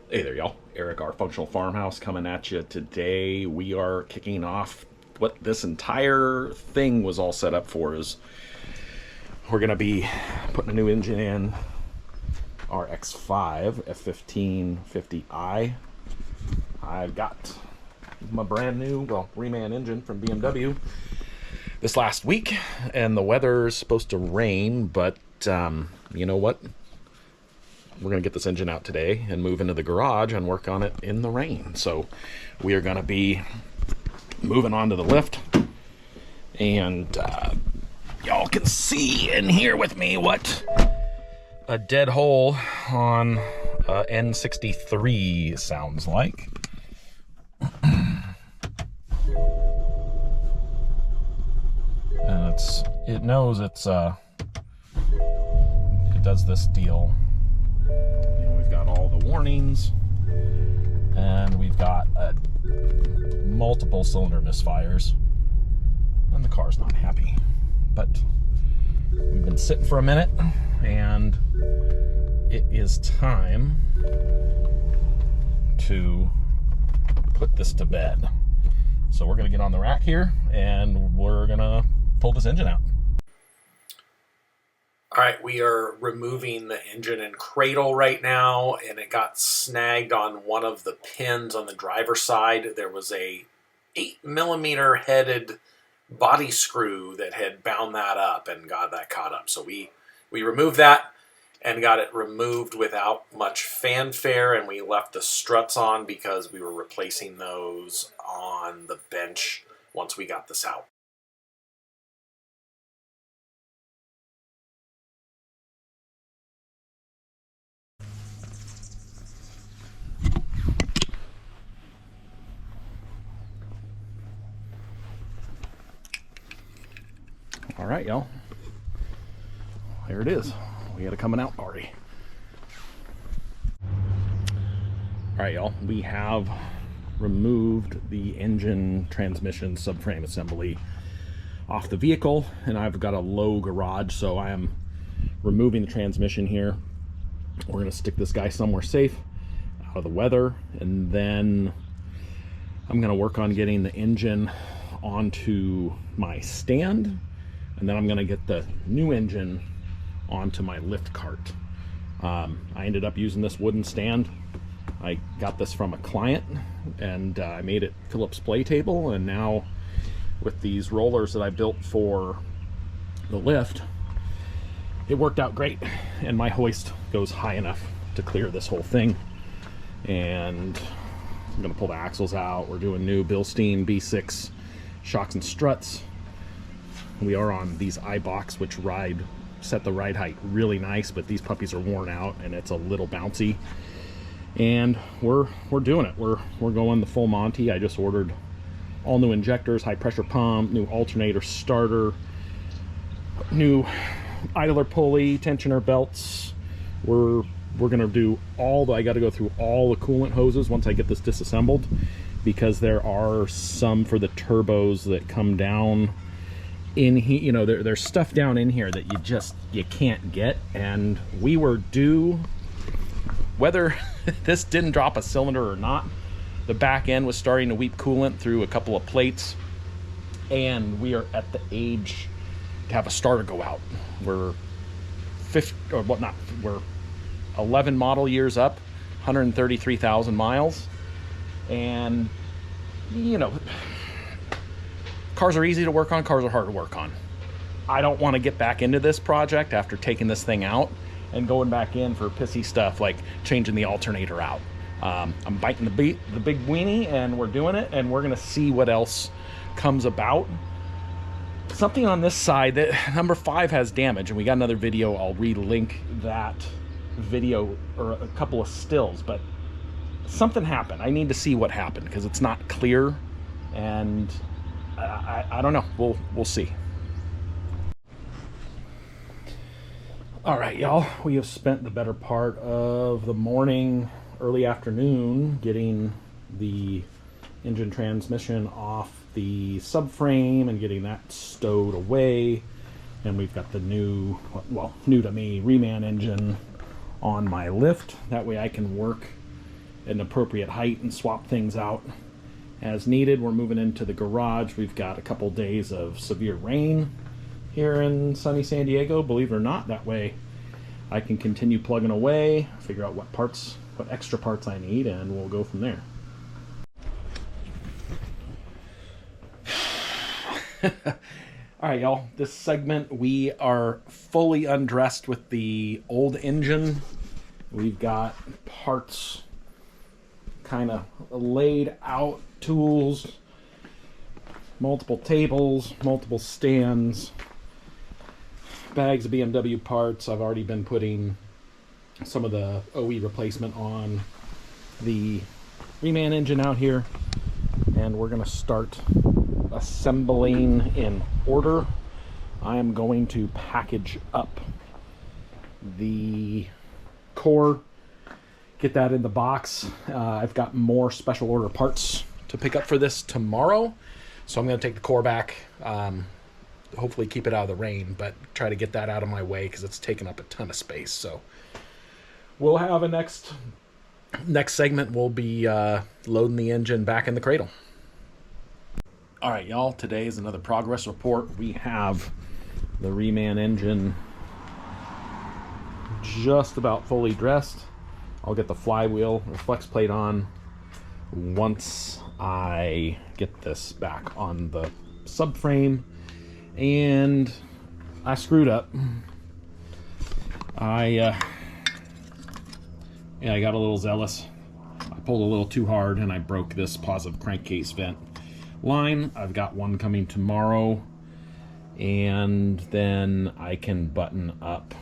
Hey there, y'all. Eric, our Functional Farmhouse, coming at you today. We are kicking off what this entire thing was all set up for. Is we're going to be putting a new engine in our X5 F1550i. I've got my brand new, reman engine from BMW this last week, and the weather's supposed to rain, but you know what? We're going to get this engine out today and move into the garage and work on it in the rain. So we are going to be moving on to the lift, and y'all can see in here with me what a dead hole on N63 sounds like. And it knows it does this deal. We've got all the warnings, and we've got multiple cylinder misfires, and the car's not happy. But we've been sitting for a minute, and it is time to put this to bed. So we're going to get on the rack here, and we're going to pull this engine out. All right, we are removing the engine and cradle right now, and it got snagged on one of the pins on the driver's side. There was a 8mm headed body screw that had bound that up and got that caught up. So we removed that and got it removed without much fanfare, and we left the struts on because we were replacing those on the bench once we got this out. All right, y'all. There it is. We had a coming out party. All right, y'all. We have removed the engine transmission subframe assembly off the vehicle, and I've got a low garage, so I am removing the transmission here. We're going to stick this guy somewhere safe, out of the weather, and then I'm going to work on getting the engine onto my stand, and then I'm going to get the new engine onto my lift cart. I ended up using this wooden stand. I got this from a client, and I made it Phillips play table, and now with these rollers that I built for the lift, it worked out great, and my hoist goes high enough to clear this whole thing. And I'm going to pull the axles out. We're doing new Bilstein B6 shocks and struts. We are on these iBox, which set the ride height really nice, but these puppies are worn out and it's a little bouncy. And we're doing it. We're going the full Monty. I just ordered all new injectors, high pressure pump, new alternator starter, new idler pulley, tensioner belts. We're gonna do I got to go through all the coolant hoses once I get this disassembled, because there are some for the turbos that come down in here. You know, there's stuff down in here that you can't get, and we were due, whether this didn't drop a cylinder or not, the back end was starting to weep coolant through a couple of plates, and we are at the age to have a starter go out. We're 11 model years up, 133,000 miles, and you know, cars are easy to work on, cars are hard to work on. I don't want to get back into this project after taking this thing out and going back in for pissy stuff like changing the alternator out. I'm biting the big weenie, and we're doing it, and we're gonna see what else comes about. Something on this side, that number 5 has damage, and we got another video. I'll relink that video, or a couple of stills, but something happened. I need to see what happened because it's not clear, and I don't know. We'll see. All right, y'all. We have spent the better part of the morning, early afternoon, getting the engine transmission off the subframe and getting that stowed away. And we've got the new, well, new to me, reman engine on my lift. That way I can work an appropriate height and swap things out as needed. We're moving into the garage. We've got a couple days of severe rain here in sunny San Diego, believe it or not. That way I can continue plugging away, figure out what extra parts I need, and we'll go from there. All right, y'all, this segment we are fully undressed with the old engine. We've got parts kind of laid out, tools, multiple tables, multiple stands, bags of BMW parts. I've already been putting some of the OE replacement on the reman engine out here, and we're going to start assembling in order. I am going to package up the core, get that in the box. I've got more special order parts to pick up for this tomorrow, so I'm going to take the core back, hopefully keep it out of the rain, but try to get that out of my way because it's taking up a ton of space. So we'll have a next segment. We'll be loading the engine back in the cradle. All right, y'all, today is another progress report. We have the reman engine just about fully dressed. I'll get the flywheel or flex plate on once I get this back on the subframe. And I screwed up. I got a little zealous. I pulled a little too hard and I broke this positive crankcase vent line. I've got one coming tomorrow, and then I can button up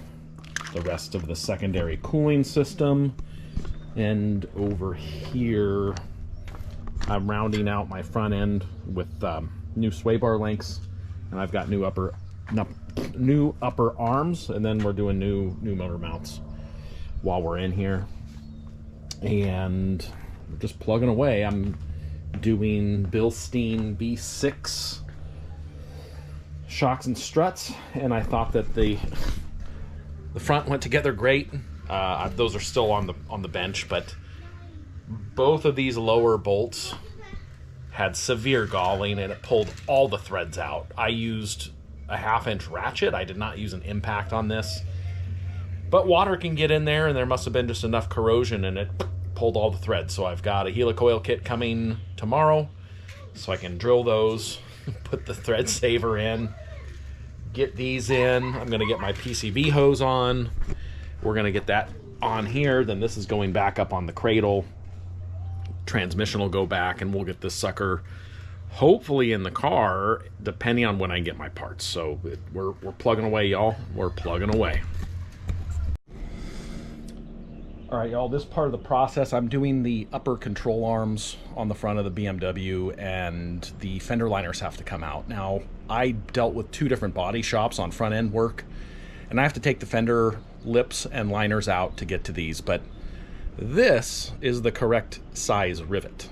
the rest of the secondary cooling system. And over here I'm rounding out my front end with new sway bar links, and I've got new upper arms, and then we're doing new motor mounts while we're in here, and we're just plugging away. I'm doing Bilstein B6 shocks and struts, and I thought that the front went together great. Those are still on the bench, but both of these lower bolts had severe galling and it pulled all the threads out. I used a 1/2-inch ratchet. I did not use an impact on this, but water can get in there, and there must have been just enough corrosion, and it pulled all the threads. So I've got a helicoil kit coming tomorrow, so I can drill those, put the thread saver in, get these in. I'm going to get my PCV hose on. We're going to get that on here. Then this is going back up on the cradle. Transmission will go back, and we'll get this sucker hopefully in the car, depending on when I get my parts. So we're plugging away, y'all. We're plugging away. All right, y'all, this part of the process, I'm doing the upper control arms on the front of the BMW, and the fender liners have to come out. Now, I dealt with 2 different body shops on front end work, and I have to take the fender lips and liners out to get to these, but this is the correct size rivet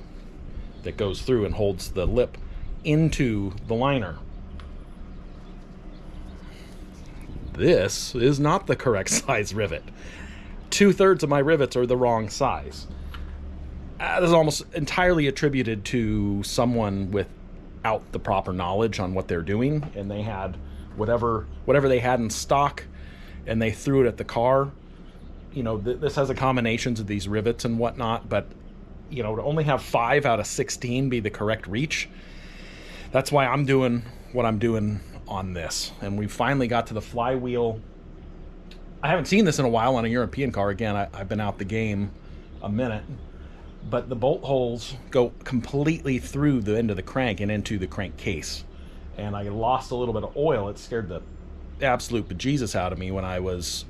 that goes through and holds the lip into the liner. This is not the correct size rivet. 2/3 of my rivets are the wrong size. This is almost entirely attributed to someone without the proper knowledge on what they're doing, and they had whatever they had in stock, and they threw it at the car. You know, this has a combinations of these rivets and whatnot, but you know, to only have 5 out of 16 be the correct reach, that's why I'm doing what I'm doing on this. And we finally got to the flywheel. I haven't seen this in a while on a European car. Again, I've been out the game a minute, but the bolt holes go completely through the end of the crank and into the crankcase. And I lost a little bit of oil. It scared the absolute bejesus out of me when I was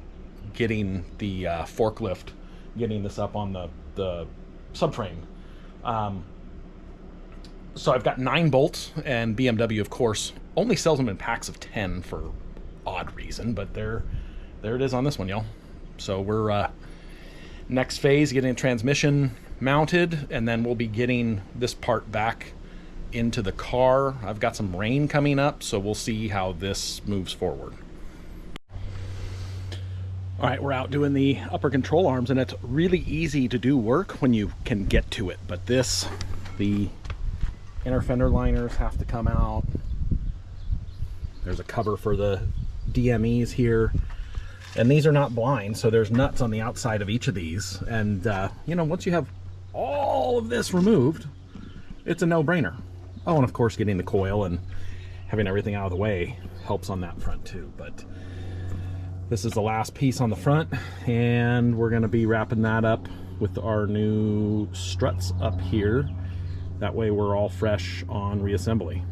getting the forklift, getting this up on the subframe. So I've got 9 bolts, and BMW, of course, only sells them in packs of 10 for odd reason, but there it is on this one, y'all. So we're next phase, getting a transmission mounted, and then we'll be getting this part back into the car. I've got some rain coming up, so we'll see how this moves forward. All right, we're out doing the upper control arms, and it's really easy to do work when you can get to it. But this, the inner fender liners have to come out. There's a cover for the DMEs here. And these are not blind, so there's nuts on the outside of each of these. And, you know, once you have all of this removed, it's a no-brainer. Oh, and of course, getting the coil and having everything out of the way helps on that front too. But this is the last piece on the front, and we're going to be wrapping that up with our new struts up here. That way we're all fresh on reassembly.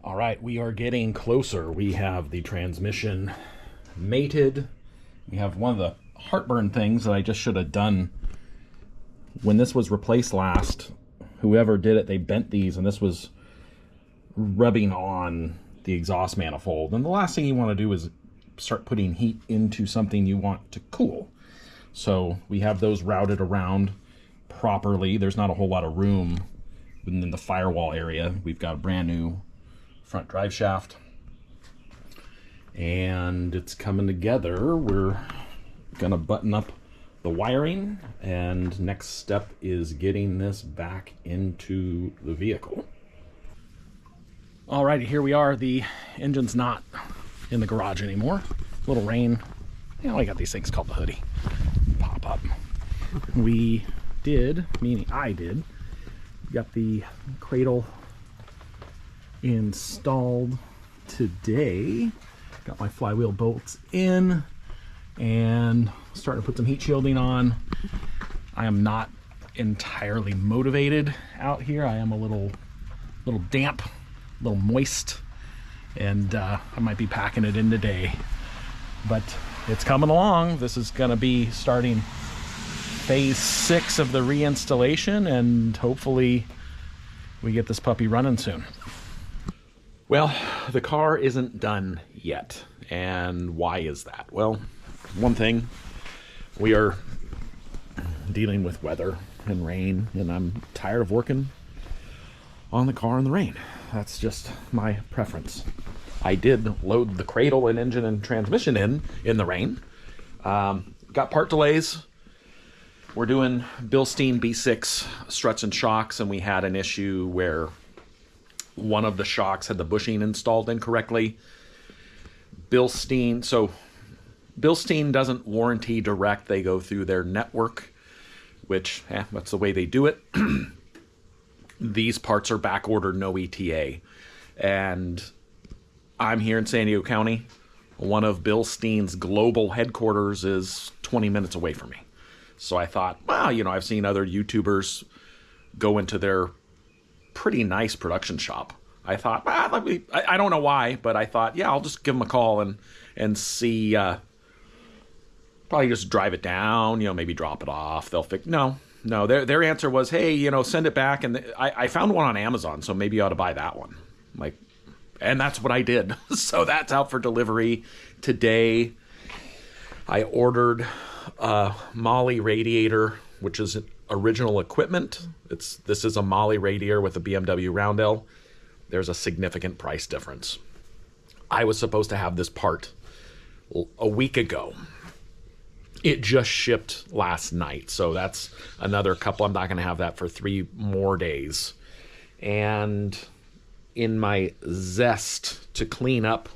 All right, we are getting closer. We have the transmission mated. We have one of the heartburn things that I just should have done when this was replaced last. Whoever did it, they bent these, and this was rubbing on the exhaust manifold. And the last thing you want to do is start putting heat into something you want to cool. So we have those routed around properly. There's not a whole lot of room within the firewall area. We've got a brand new front drive shaft, and it's coming together. We're gonna button up the wiring, and next step is getting this back into the vehicle. All right, here we are. The engine's not in the garage anymore. A little rain. You know, I got these things called the hoodie. Pop up. We did, meaning I did, got the cradle installed today. Got my flywheel bolts in and starting to put some heat shielding on. I am not entirely motivated out here. I am a little damp, a little moist, and I might be packing it in today, but it's coming along. This is going to be starting phase 6 of the reinstallation, and hopefully we get this puppy running soon. Well, the car isn't done yet. And why is that? Well, one thing, we are dealing with weather and rain, and I'm tired of working on the car in the rain. That's just my preference. I did load the cradle and engine and transmission in the rain. Got part delays. We're doing Bilstein B6 struts and shocks, and we had an issue where one of the shocks had the bushing installed incorrectly. Bilstein doesn't warranty direct. They go through their network, which, that's the way they do it. These parts are back ordered, no ETA. And I'm here in San Diego County. One of Bilstein's global headquarters is 20 minutes away from me. So I thought, well, you know, I've seen other YouTubers go into their pretty nice production shop. I thought, I don't know why, but I thought, yeah, I'll just give them a call and see, probably just drive it down, you know, maybe drop it off. They'll fix. No, their answer was, hey, you know, send it back. And I found one on Amazon, so maybe you ought to buy that one. And that's what I did. So that's out for delivery today. I ordered a Molly radiator, which is original equipment. This is a Molly radiator with a BMW Roundel. There's a significant price difference. I was supposed to have this part a week ago. It just shipped last night, so that's another couple. I'm not going to have that for 3 more days. And in my zest to clean up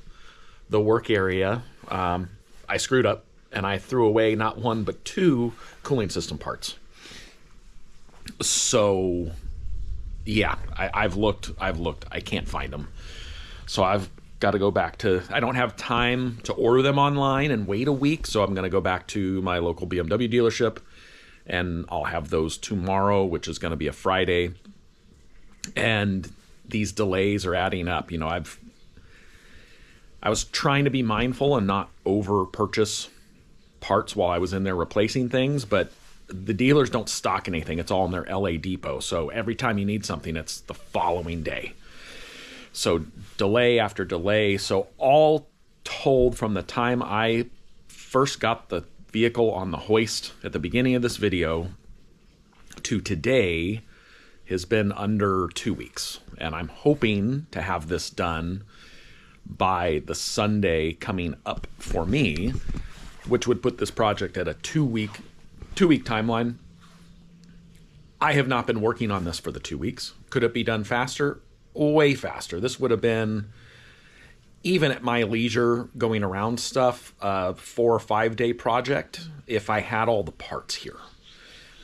the work area, I screwed up and I threw away not 1 but 2 cooling system parts. So yeah, I've looked, I can't find them. So I've got to go back to, I don't have time to order them online and wait a week, so I'm going to go back to my local BMW dealership, and I'll have those tomorrow, which is going to be a Friday. And these delays are adding up. You know, I was trying to be mindful and not over purchase parts while I was in there replacing things, but the dealers don't stock anything. It's all in their LA depot. So every time you need something, it's the following day. So delay after delay. So all told, from the time I first got the vehicle on the hoist at the beginning of this video to today has been under 2 weeks. And I'm hoping to have this done by the Sunday coming up for me, which would put this project at a two-week timeline. I have not been working on this for the 2 weeks. Could it be done faster? Way faster. This would have been, even at my leisure, going around stuff, a 4 or 5 day project if I had all the parts here.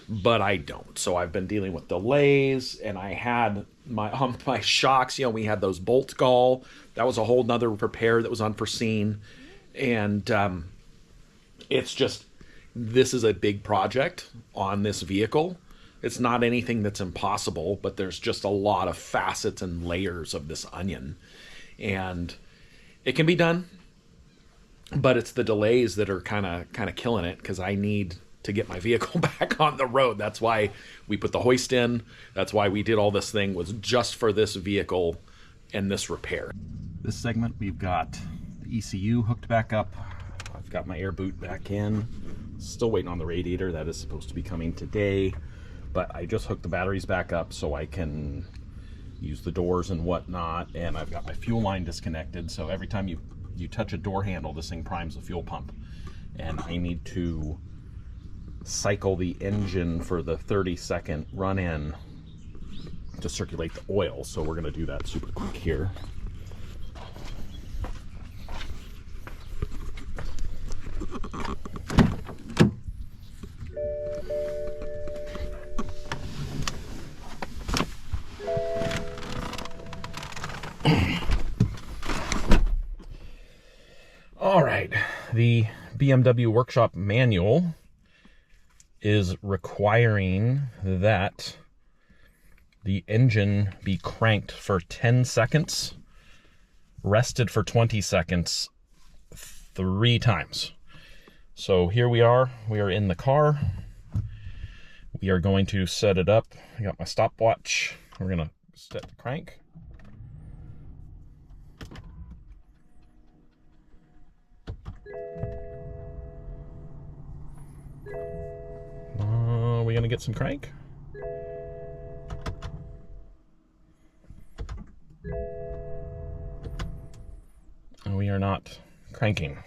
But I don't. So I've been dealing with delays, and I had my shocks, you know, we had those bolt gall. That was a whole nother repair that was unforeseen. And it's just, this is a big project on this vehicle. It's not anything that's impossible, but there's just a lot of facets and layers of this onion. And it can be done, but it's the delays that are kind of killing it, because I need to get my vehicle back on the road. That's why we put the hoist in. That's why we did all this thing, was just for this vehicle and this repair. This segment, we've got the ECU hooked back up. I've got my air boot back in. Still waiting on the radiator. That is supposed to be coming today. But I just hooked the batteries back up so I can use the doors and whatnot. And I've got my fuel line disconnected. So every time you touch a door handle, this thing primes the fuel pump. And I need to cycle the engine for the 30-second run-in to circulate the oil. So we're going to do that super quick here. All right, the BMW workshop manual is requiring that the engine be cranked for 10 seconds, rested for 20 seconds, 3 times. So here we are in the car. We are going to set it up. I got my stopwatch. We're gonna set the crank. Are we gonna get some crank? And we are not cranking.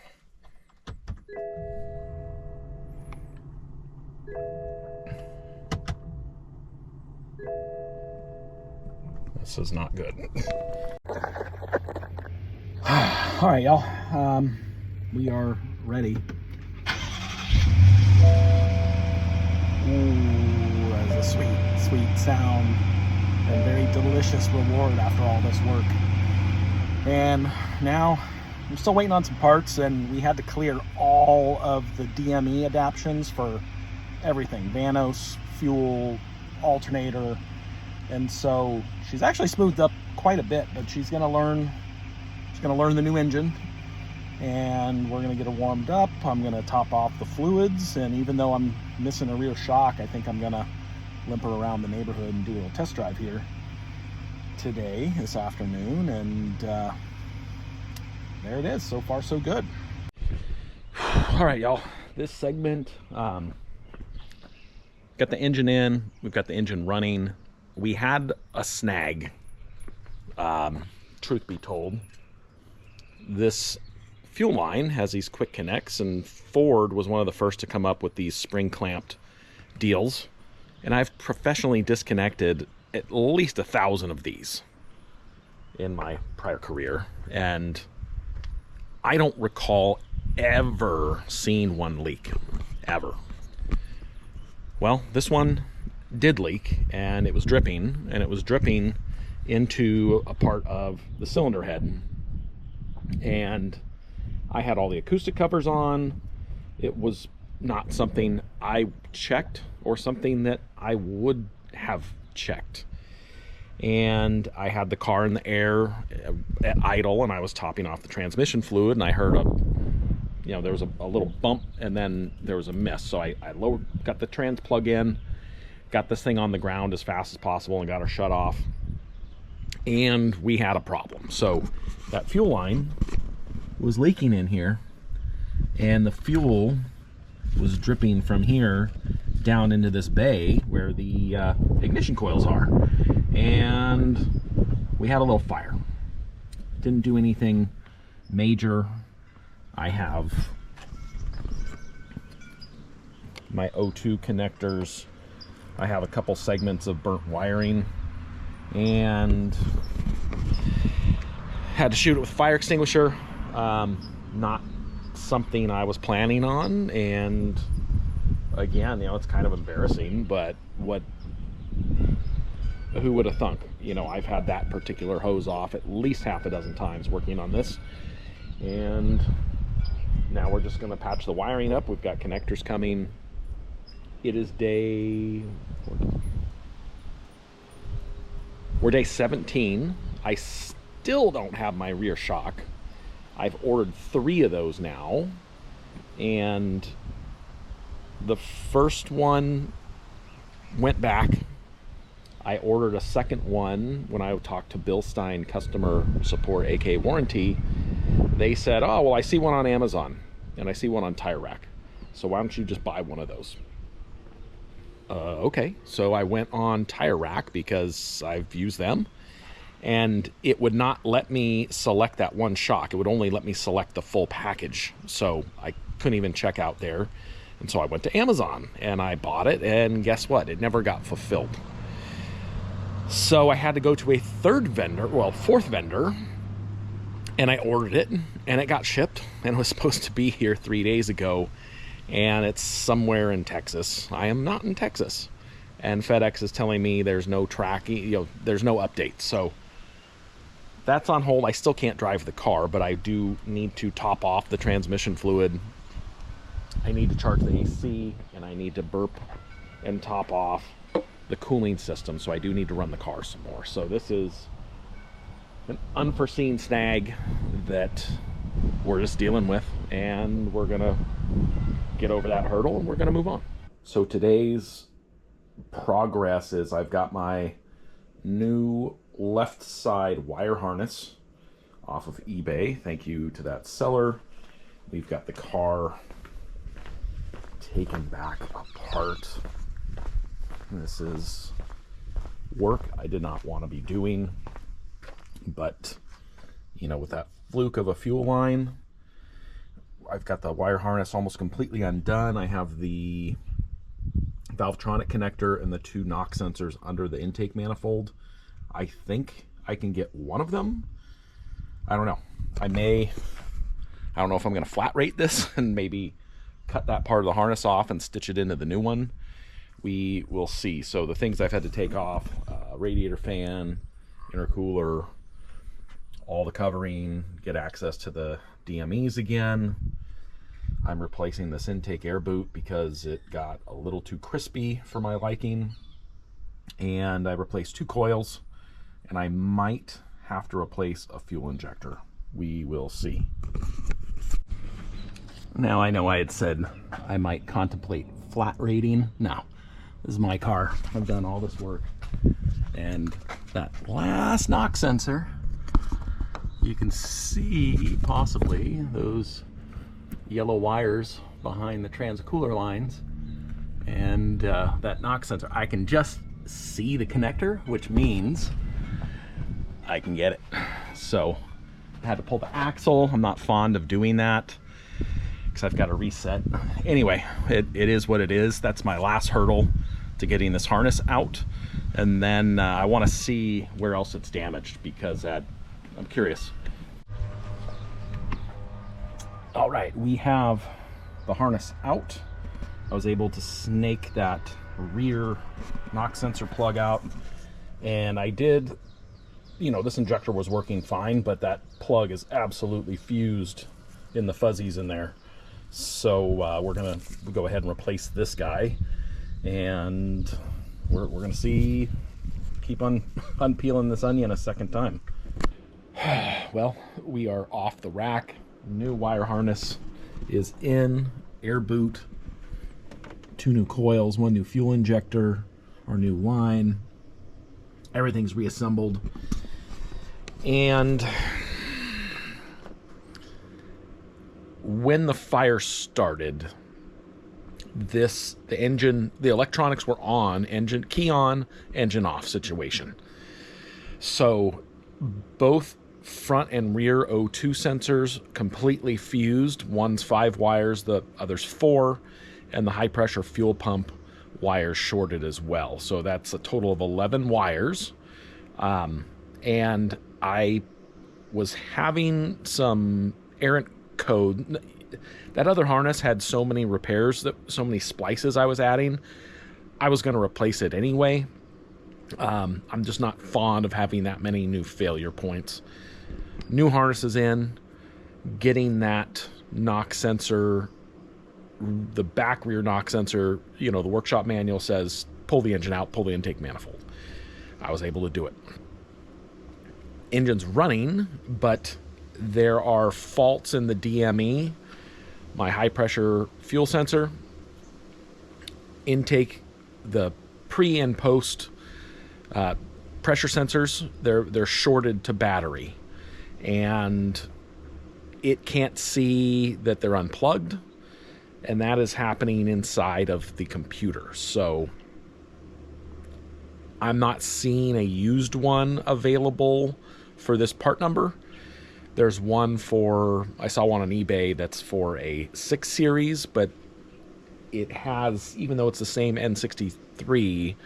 This is not good. All right, y'all. We are ready. Ooh, that's a sweet sound and very delicious reward after all this work. And now I'm still waiting on some parts, and we had to clear all of the DME adaptions for everything: Vanos, fuel, alternator. And so she's actually smoothed up quite a bit, but she's gonna learn the new engine, and we're gonna get her warmed up. I'm gonna top off the fluids, and even though I'm missing a rear shock, I think I'm gonna limp her around the neighborhood and do a little test drive here this afternoon. And there it is. So far so good. All right, y'all, this segment, got the engine in, we've got the engine running. We had a snag, truth be told. This fuel line has these quick connects, and Ford was one of the first to come up with these spring clamped deals. And I've professionally disconnected at least 1,000 of these in my prior career. And I don't recall ever seeing one leak, ever. Well, this one did leak, and it was dripping, into a part of the cylinder head. And I had all the acoustic covers on. It was not something I checked or something that I would have checked. And I had the car in the air at idle, and I was topping off the transmission fluid, and I heard a you know, there was a little bump and then there was a miss. So I got the trans plug in, got this thing on the ground as fast as possible and got her shut off. And we had a problem. So that fuel line was leaking in here, and the fuel was dripping from here down into this bay where the ignition coils are. And we had a little fire. Didn't do anything major. I have my O2 connectors. I have a couple segments of burnt wiring, and had to shoot it with a fire extinguisher. Not something I was planning on, and again, you know, it's kind of embarrassing, but who would have thunk? You know, I've had that particular hose off at least half a dozen times working on this, and now we're just going to patch the wiring up. We've got connectors coming. It is we're day 17. I still don't have my rear shock. I've ordered 3 of those now, and the first one went back. I ordered a second one when I talked to Bill Stein customer support, aka warranty. They said, oh, well, I see one on Amazon and I see one on Tire Rack, so why don't you just buy one of those? Okay, so I went on Tire Rack because I've used them, and it would not let me select that one shock. It would only let me select the full package, so I couldn't even check out there. And so I went to Amazon and I bought it, and guess what? It never got fulfilled. So I had to go to a fourth vendor, and I ordered it, and it got shipped, and it was supposed to be here 3 days ago, and it's somewhere in Texas. I am not in Texas, and FedEx is telling me there's no tracking, you know, there's no update. So that's on hold. I still can't drive the car, but I do need to top off the transmission fluid. I need to charge the AC, and I need to burp and top off the cooling system, so I do need to run the car some more. So this is an unforeseen snag that we're just dealing with, and we're gonna get over that hurdle and we're gonna move on. So today's progress is I've got my new left side wire harness off of eBay. Thank you to that seller. We've got the car taken back apart. This is work I did not want to be doing, but you know, with that fluke of a fuel line, I've got the wire harness almost completely undone. I have the Valvetronic connector and the 2 knock sensors under the intake manifold. I think I can get one of them. I don't know. I don't know if I'm going to flat rate this and maybe cut that part of the harness off and stitch it into the new one. We will see. So the things I've had to take off, radiator fan, intercooler, all the covering, get access to the DMEs again. I'm replacing this intake air boot because it got a little too crispy for my liking. And I replaced 2 coils, and I might have to replace a fuel injector. We will see. Now, I know I had said I might contemplate flat rating. No, this is my car. I've done all this work. And that last knock sensor, you can see possibly those yellow wires behind the transcooler lines, and that knock sensor. I can just see the connector, which means I can get it. So I had to pull the axle. I'm not fond of doing that because I've got to reset. Anyway, it is what it is. That's my last hurdle to getting this harness out, and then I want to see where else it's damaged because I'm curious. All right, we have the harness out. I was able to snake that rear knock sensor plug out, and I did, you know, this injector was working fine, but that plug is absolutely fused in the fuzzies in there. So we're gonna go ahead and replace this guy, and we're gonna see, keep on unpeeling this onion a second time. Well, we are off the rack. New wire harness is in, air boot, 2 new coils, 1 new fuel injector, our new line. Everything's reassembled. And when the fire started, the engine, the electronics were on, engine key on, engine off situation. So both front and rear O2 sensors completely fused. One's 5 wires, the other's 4, and the high pressure fuel pump wires shorted as well. So that's a total of 11 wires. And I was having some errant code. That other harness had so many repairs, so many splices I was adding, I was going to replace it anyway. I'm just not fond of having that many new failure points. New harnesses in, getting that knock sensor, the back rear knock sensor, the workshop manual says pull the engine out, pull the intake manifold. I was able to do it. Engine's running, but there are faults in the DME, my high pressure fuel sensor, intake, the pre and post pressure sensors, they're shorted to battery, and it can't see that they're unplugged, and that is happening inside of the computer. So I'm not seeing a used one available for this part number. There's one I saw one on eBay that's for a 6 series, but it has, even though it's the same N63,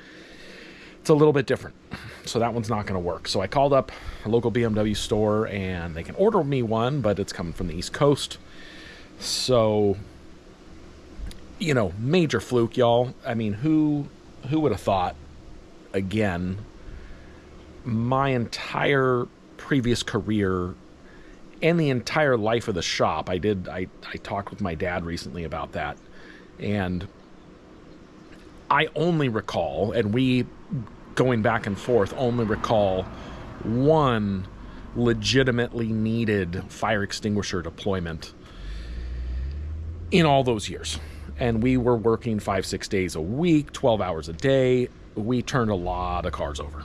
it's a little bit different. So that one's not going to work. So I called up a local BMW store and they can order me one, but it's coming from the East Coast. So, major fluke, y'all. I mean, who would have thought, again, my entire previous career and the entire life of the shop. I talked with my dad recently about that, and I only recall, and we, going back and forth, only recall one legitimately needed fire extinguisher deployment in all those years. And we were working 5-6 days a week, 12 hours a day. We turned a lot of cars over.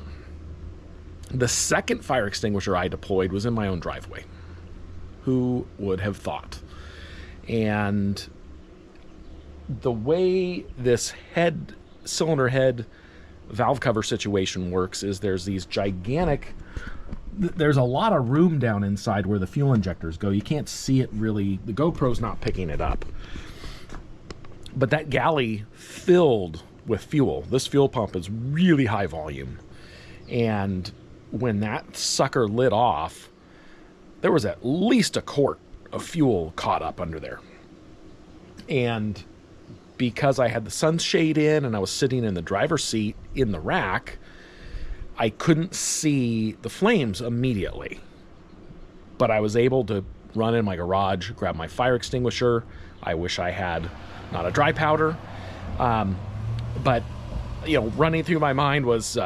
The second fire extinguisher I deployed was in my own driveway. Who would have thought? And the way this cylinder head valve cover situation works is there's a lot of room down inside where the fuel injectors go. You can't see it really. The GoPro's not picking it up. But that galley filled with fuel. This fuel pump is really high volume. And when that sucker lit off, there was at least a quart of fuel caught up under there. And because I had the sunshade in and I was sitting in the driver's seat in the rack, I couldn't see the flames immediately. But I was able to run in my garage, grab my fire extinguisher. I wish I had not a dry powder. But, running through my mind was,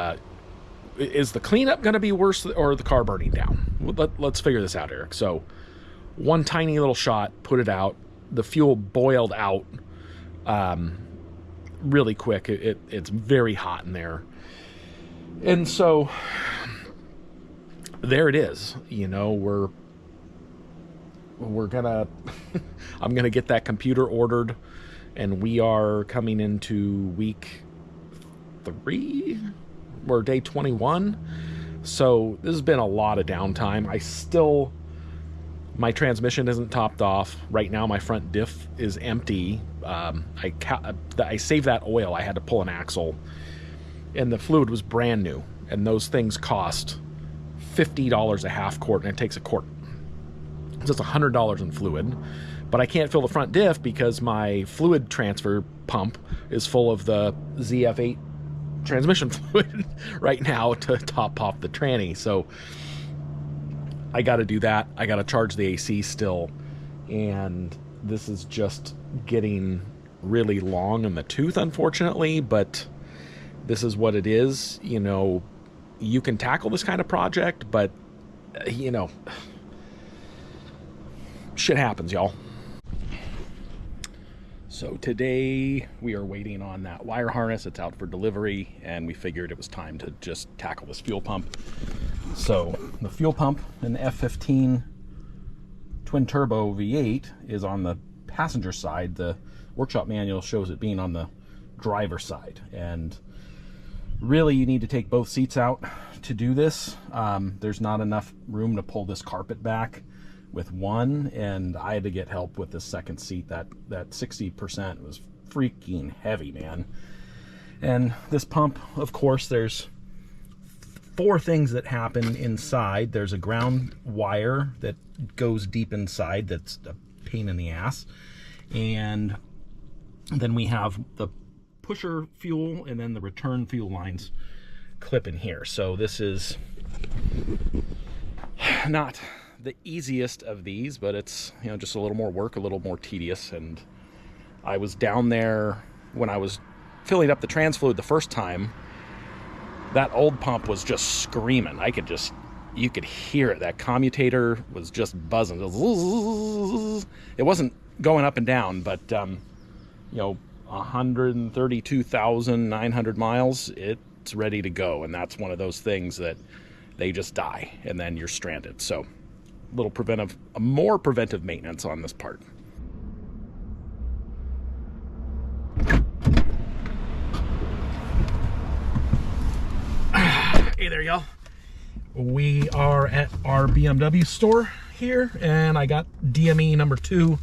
is the cleanup going to be worse or the car burning down? Let's figure this out, Eric. So one tiny little shot, put it out. The fuel boiled out really quick. It's very hot in there. And so there it is. We're gonna I'm gonna get that computer ordered, and we are coming into week 3. We're day 21. So this has been a lot of downtime. My transmission isn't topped off. Right now my front diff is empty. I saved that oil. I had to pull an axle, and the fluid was brand new, and those things cost $50 a half quart, and it takes a quart. So it's $100 in fluid. But I can't fill the front diff because my fluid transfer pump is full of the ZF8 transmission fluid right now to top off the tranny. So I got to do that. I got to charge the AC still, and this is just getting really long in the tooth, unfortunately, but this is what it is. You can tackle this kind of project, but shit happens, y'all. So today we are waiting on that wire harness. It's out for delivery, and we figured it was time to just tackle this fuel pump. So the fuel pump in the F15 twin turbo V8 is on the passenger side. The workshop manual shows it being on the driver's side, and really you need to take both seats out to do this. There's not enough room to pull this carpet back with one, and I had to get help with the second seat. That 60% was freaking heavy, man. And this pump, of course, there's 4 things that happen inside. There's a ground wire that goes deep inside that's a pain in the ass, and then we have the pusher fuel and then the return fuel lines clip in here. So this is not the easiest of these, but it's, you know, just a little more work, a little more tedious. And I was down there when I was filling up the trans fluid the first time. That old pump was just screaming. You could hear it. That commutator was just buzzing. It wasn't going up and down, but you know, 132,900 miles, it's ready to go. And that's one of those things that they just die and then you're stranded. So more preventive maintenance on this part. Hey there, y'all. We are at our BMW store here, and I got DME number 2.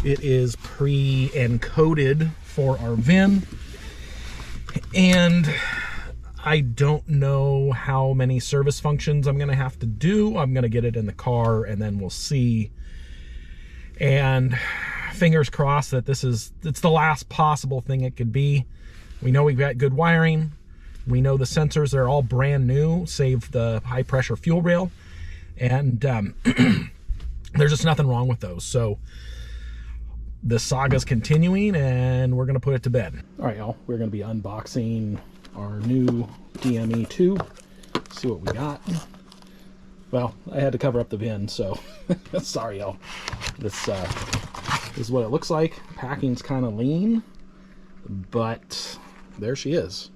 It is pre-encoded for our VIN, and I don't know how many service functions I'm gonna have to do. I'm gonna get it in the car and then we'll see. And fingers crossed that it's the last possible thing it could be. We know we've got good wiring. We know the sensors are all brand new, save the high pressure fuel rail. And there's just nothing wrong with those. So the saga's continuing, and we're gonna put it to bed. All right, y'all, we're gonna be unboxing our new DME 2. See what we got. Well, I had to cover up the VIN, so sorry, y'all. This is what it looks like. Packing's kind of lean, but there she is.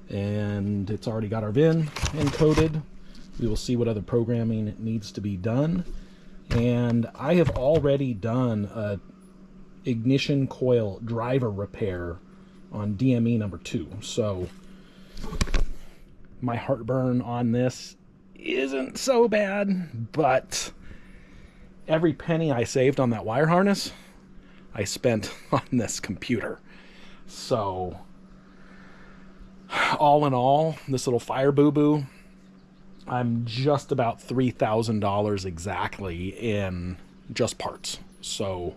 And it's already got our VIN encoded. We will see what other programming needs to be done. And I have already done a ignition coil driver repair on DME number 2. So my heartburn on this isn't so bad, but every penny I saved on that wire harness, I spent on this computer. So all in all, this little fire boo-boo, I'm just about $3,000 exactly in just parts. So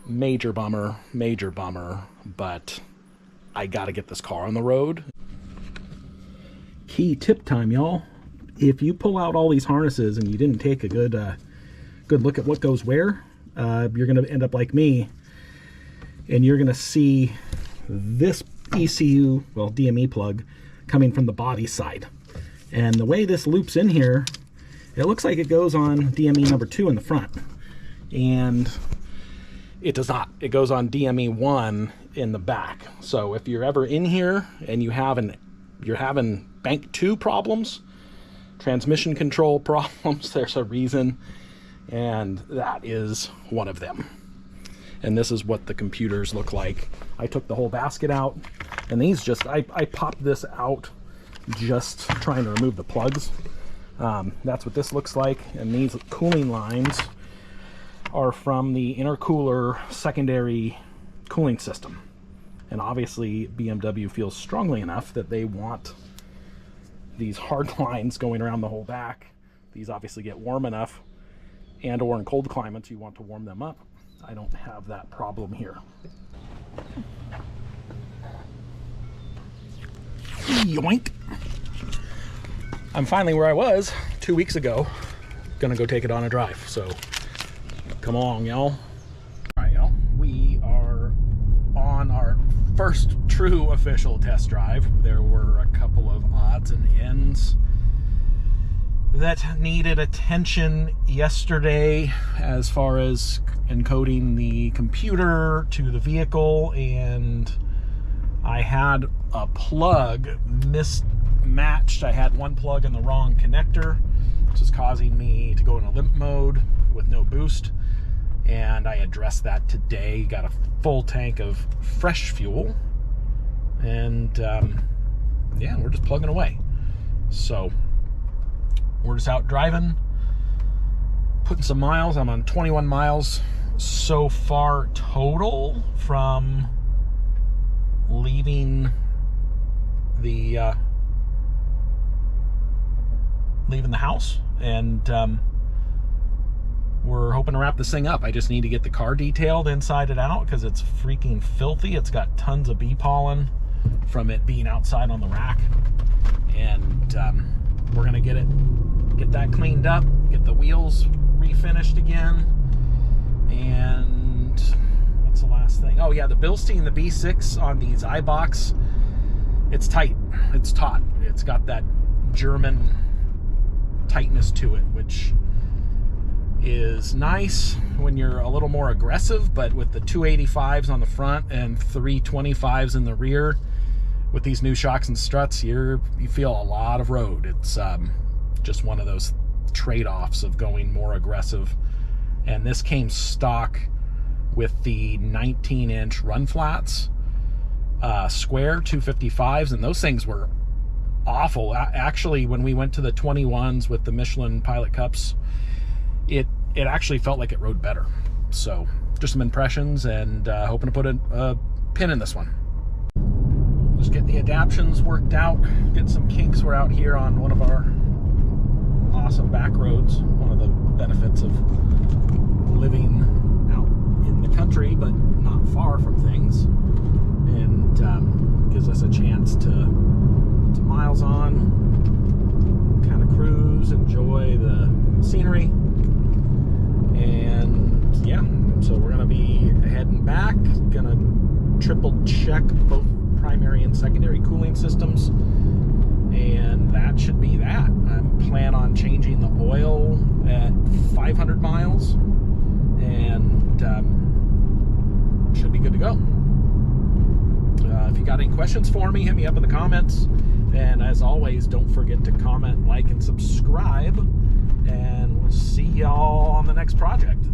major bummer, but I gotta get this car on the road. Key tip time, y'all. If you pull out all these harnesses and you didn't take a good look at what goes where, you're gonna end up like me, and you're gonna see this ECU, well, DME plug, coming from the body side. And the way this loops in here, it looks like it goes on DME number 2 in the front, and it does not. It goes on DME 1 in the back. So if you're ever in here and you're having bank 2 problems, transmission control problems, there's a reason, and that is one of them. And this is what the computers look like. I took the whole basket out, and these just, I popped this out just trying to remove the plugs. That's what this looks like. And these cooling lines are from the intercooler secondary cooling system. And obviously BMW feels strongly enough that they want these hard lines going around the whole back. These obviously get warm enough, and or in cold climates you want to warm them up. I don't have that problem here. Yoink! I'm finally where I was 2 weeks ago. Gonna go take it on a drive, so come along, y'all. Alright, y'all. We are on our first true official test drive. There were a couple of odds and ends that needed attention yesterday as far as encoding the computer to the vehicle, and I had a plug mismatched. I had one plug in the wrong connector, which is causing me to go in a limp mode with no boost, and I addressed that today. Got a full tank of fresh fuel, and yeah, we're just plugging away. So we're just out driving, putting some miles. I'm on 21 miles so far total from leaving the house, and we're hoping to wrap this thing up. I just need to get the car detailed inside and out because it's freaking filthy. It's got tons of bee pollen from it being outside on the rack, and we're gonna get that cleaned up, get the wheels refinished again, and what's the last thing? Oh yeah, the Bilstein, the B6 on these iBox, it's tight, it's taut, it's got that German tightness to it, which is nice when you're a little more aggressive, but with the 285s on the front and 325s in the rear, with these new shocks and struts, you feel a lot of road. It's just one of those trade-offs of going more aggressive. And this came stock with the 19-inch run flats, square 255s, and those things were awful. Actually, when we went to the 21s with the Michelin Pilot Cups, it actually felt like it rode better. So just some impressions, and hoping to put a pin in this one. Just get the adaptions worked out, get some kinks. We're out here on one of our awesome back roads, one of the benefits of living out in the country but not far from things, and gives us a chance to put some miles on, kind of cruise, enjoy the scenery. And yeah, so we're gonna be heading back, gonna triple check both primary and secondary cooling systems, and that should be that. I plan on changing the oil at 500 miles, and should be good to go. If you got any questions for me, hit me up in the comments, and as always, don't forget to comment, like, and subscribe, and we'll see y'all on the next project.